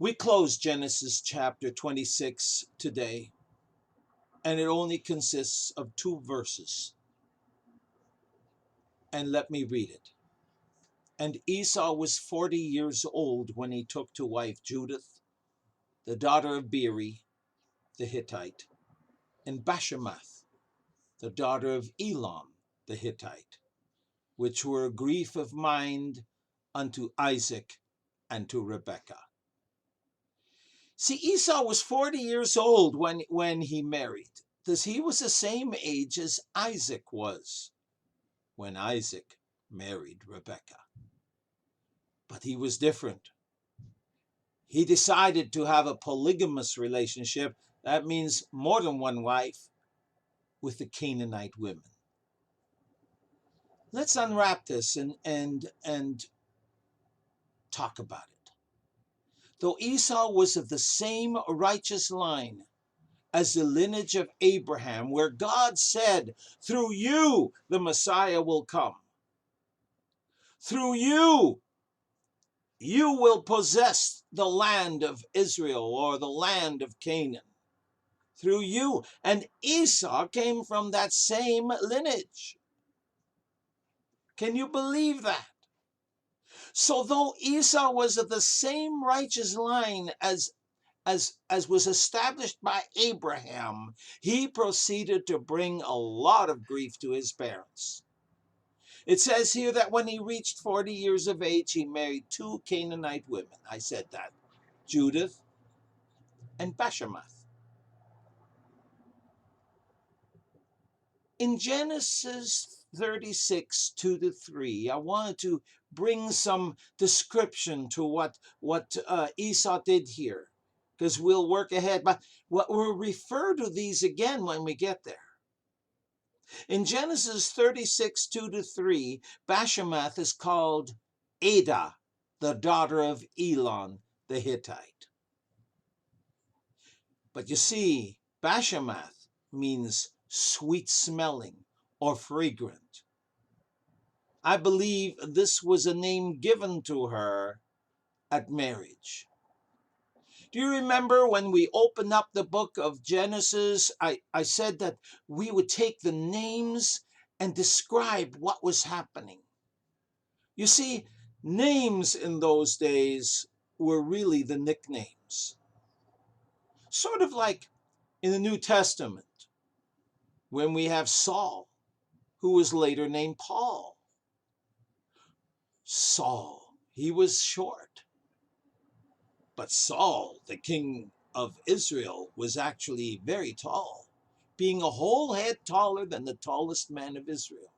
We close Genesis chapter 26 today, and it only consists of 2 verses. And let me read it. And Esau was 40 years old when he took to wife Judith, the daughter of Beeri the Hittite, and Bashemath, the daughter of Elon the Hittite, which were a grief of mind unto Isaac and to Rebekah. See, Esau was 40 years old when he married, because he was the same age as Isaac was when Isaac married Rebekah. But he was different. He decided to have a polygamous relationship. That means more than one wife with the Canaanite women. Let's unwrap this and talk about it. Though Esau was of the same righteous line as the lineage of Abraham, where God said, through you the Messiah will come. Through you will possess the land of Israel or the land of Canaan. Through you. And Esau came from that same lineage. Can you believe that? So though Esau was of the same righteous line as was established by Abraham, he proceeded to bring a lot of grief to his parents. It says here that when he reached 40 years of age, he married 2 Canaanite women. I said that. Judith and Bashemath. In Genesis 36, 2-3, I wanted to bring some description to what Esau did here, because we'll work ahead. But we'll refer to these again when we get there. In Genesis 36, 2-3, Bashemath is called Adah, the daughter of Elon the Hittite. But you see, Bashemath means sweet smelling or fragrant. I believe this was a name given to her at marriage. Do you remember when we opened up the book of Genesis, I said that we would take the names and describe what was happening? You see, names in those days were really the nicknames. Sort of like in the New Testament, when we have Saul, who was later named Paul. Saul, he was short. But Saul, the king of Israel, was actually very tall, being a whole head taller than the tallest man of Israel.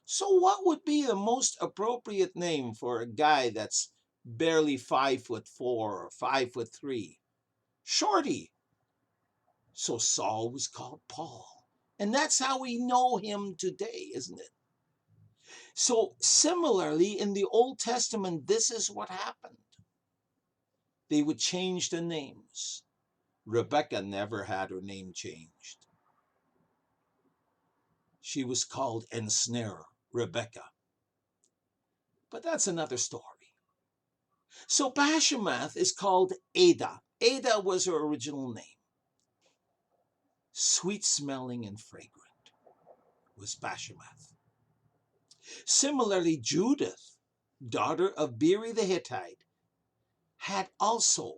So what would be the most appropriate name for a guy that's barely 5'4" or 5'3"? Shorty. So Saul was called Paul. And that's how we know him today, isn't it? So similarly, in the Old Testament, this is what happened. They would change the names. Rebekah never had her name changed. She was called Ensnare, Rebekah. But that's another story. So Bashemath is called Adah. Adah was her original name. Sweet smelling and fragrant was Bashemath. Similarly, Judith, daughter of Beeri the Hittite, had also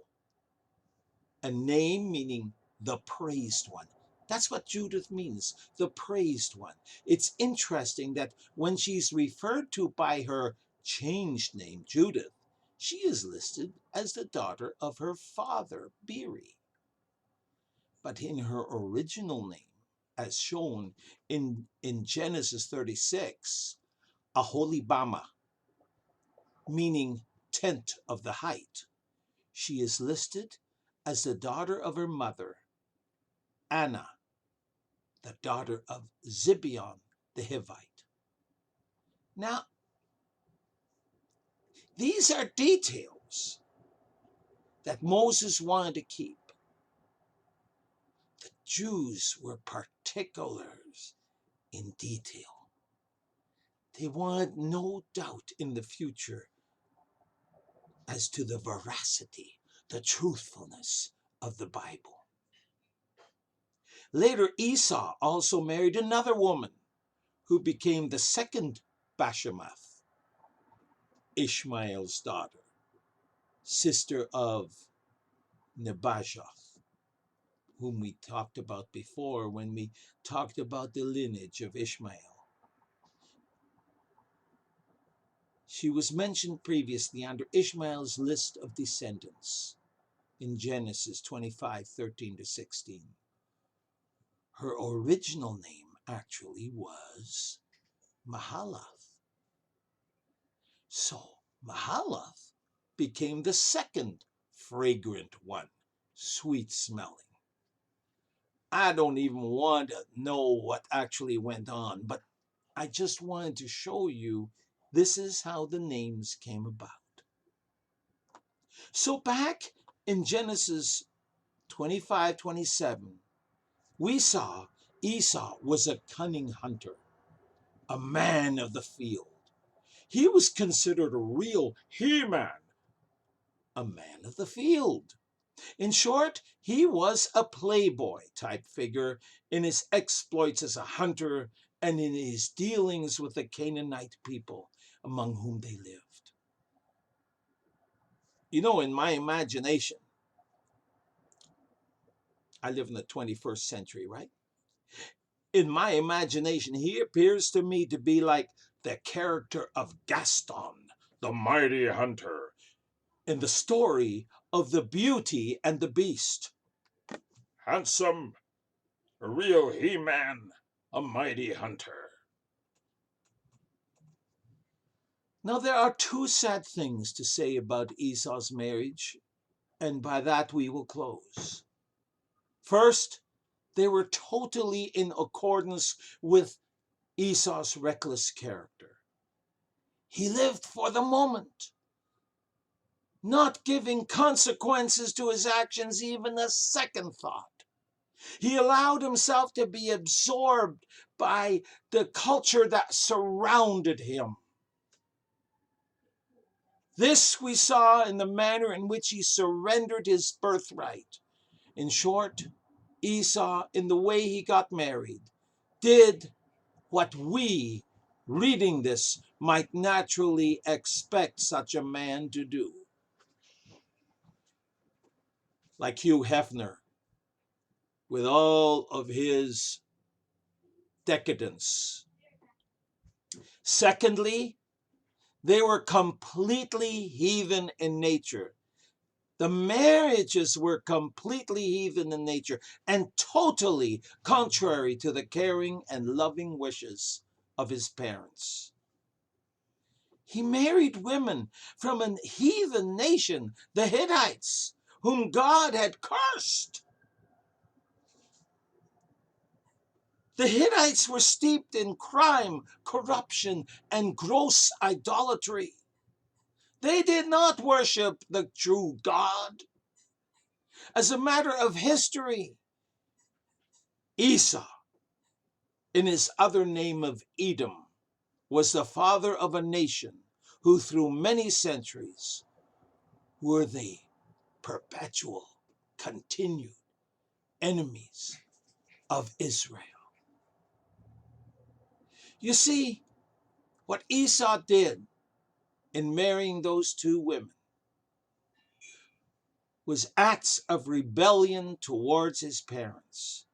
a name meaning the praised one. That's what Judith means, the praised one. It's interesting that when she's referred to by her changed name, Judith, she is listed as the daughter of her father, Beeri. But in her original name, as shown in Genesis 36, Aholibama, meaning tent of the height, she is listed as the daughter of her mother, Anna, the daughter of Zibeon the Hivite. Now, these are details that Moses wanted to keep. The Jews were particulars in detail. They wanted no doubt in the future as to the veracity, the truthfulness of the Bible. Later, Esau also married another woman who became the second Bashemath, Ishmael's daughter, sister of Nebajoth, whom we talked about before when we talked about the lineage of Ishmael. She was mentioned previously under Ishmael's list of descendants in Genesis 25:13-16. Her original name actually was Mahalath. So Mahalath became the second fragrant one, sweet smelling. I don't even want to know what actually went on, but I just wanted to show you this is how the names came about. So back in Genesis 25:27, we saw Esau was a cunning hunter, a man of the field. He was considered a real he-man, a man of the field. In short, he was a playboy type figure in his exploits as a hunter and in his dealings with the Canaanite people among whom they lived. You know, in my imagination, I live in the 21st century, right? In my imagination, he appears to me to be like the character of Gaston, the mighty hunter, in the story of the Beauty and the Beast. Handsome, a real he-man, a mighty hunter. Now, there are two sad things to say about Esau's marriage, and by that we will close. First, they were totally in accordance with Esau's reckless character. He lived for the moment, not giving consequences to his actions even a second thought. He allowed himself to be absorbed by the culture that surrounded him. This we saw in the manner in which he surrendered his birthright. In short, Esau, in the way he got married, did what we, reading this, might naturally expect such a man to do. Like Hugh Hefner, with all of his decadence. Secondly, they were completely heathen in nature. The marriages were completely heathen in nature and totally contrary to the caring and loving wishes of his parents. He married women from a heathen nation, the Hittites, whom God had cursed. The Hittites were steeped in crime, corruption, and gross idolatry. They did not worship the true God. As a matter of history, Esau, in his other name of Edom, was the father of a nation who through many centuries were the perpetual, continued enemies of Israel. You see, what Esau did in marrying those two women was acts of rebellion towards his parents.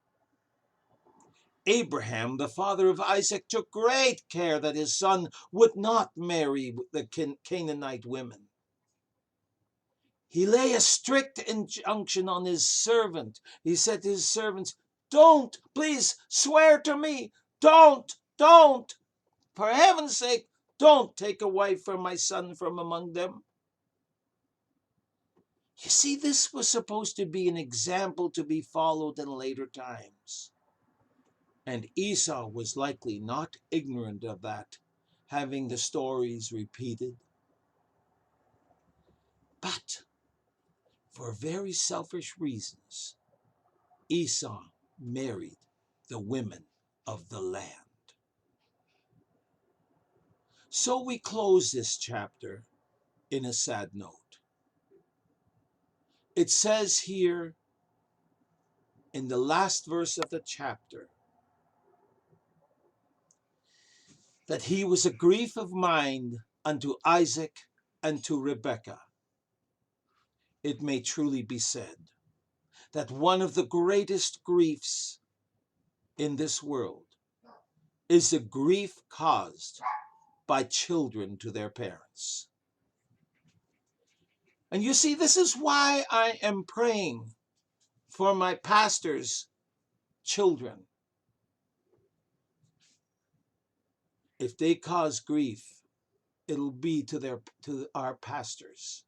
Abraham, the father of Isaac, took great care that his son would not marry the Canaanite women. He lay a strict injunction on his servant. He said to his servants, "Don't, please swear to me, don't, for heaven's sake, don't take a wife for my son from among them." You see, this was supposed to be an example to be followed in later times. And Esau was likely not ignorant of that, having the stories repeated. But for very selfish reasons, Esau married the women of the land. So we close this chapter in a sad note. It says here in the last verse of the chapter that he was a grief of mind unto Isaac and to Rebekah. It may truly be said that one of the greatest griefs in this world is the grief caused by children to their parents. And you see, this is why I am praying for my pastor's children. If they cause grief, it'll be to our pastors.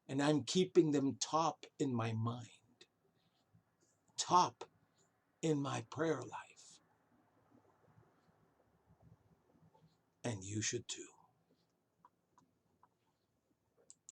And I'm keeping them top in my mind, top in my prayer life. And you should too.